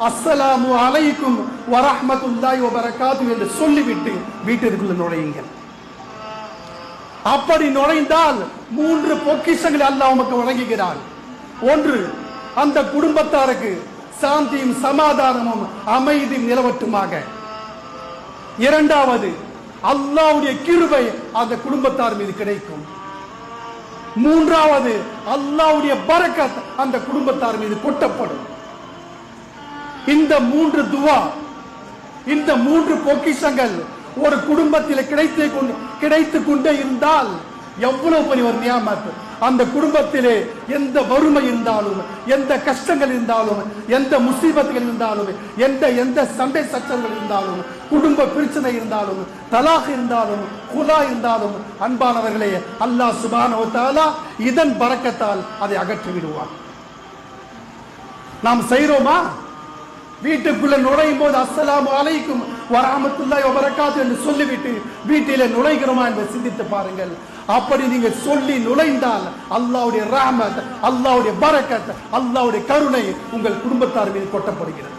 அஸ்ஸலாமு அலைக்கும் வரஹ்மத்துல்லாஹி வபரகாத்துஹு என்று சொல்லிவிட்டு வீட்டிற்குள்ள நுழையுங்கள். அப்படி நுழைந்தால் 3 பொக்கிஷங்களை அல்லாஹ் உமக்கு வழங்குகிறான். ஒன்று, அந்த குடும்பத்தாருக்கு சாந்தியும் சமாதானமும் அமைதியும் நிலவட்டுமாக. இரண்டாவது, அல்லாஹ்வுடைய கிருபை அந்த குடும்பத்தார் மீது கிடைக்கும். மூன்றாவது, அல்லாஹ்வுடைய பரக்கத் அந்த குடும்பத்தார் மீது கொட்டப்படும். இந்த 3 துவா, இந்த 3 பொக்கிஷங்கள் ஒரு குடும்பத்தில் கிடைத்து கொண்டே இருந்தால் எவ்வளவு பெரிய ஒரு நியாமத். அந்த குடும்பத்திலே எந்த வறுமை இருந்தாலும், எந்த கஷ்டங்கள் இருந்தாலும், எந்த முசீபத்துகள் இருந்தாலும், எந்த சண்டை சச்சரவுகள் இருந்தாலும், குடும்ப பிரச்சனை இருந்தாலும், தலாக் இருந்தாலும், குலா இருந்தாலும், அன்பானவர்களே, அல்லாஹ் சுப்ஹானஹு வ தஆலா இதன் பரக்கத்தால் அதை அகற்றி விடுவார். நாம் செய்றோமா? வீட்டுக்குள்ள நுழையும் போது அஸ்ஸலாமு அலைக்கும் வரஹ்மத்துல்லாஹி வபரகாத்துஹு என்று சொல்லிவிட்டு வீட்டிலே நுழைகிறோமா என்று சிந்தித்து பாருங்கள். அப்படி நீங்க சொல்லி நுழைந்தால் அல்லாஹ்வுடைய ரஹ்மத், அல்லாஹ்வுடைய பரக்கத், அல்லாஹ்வுடைய கருணை உங்கள் குடும்பத்தார் மீது கொட்டப்படுகிறது.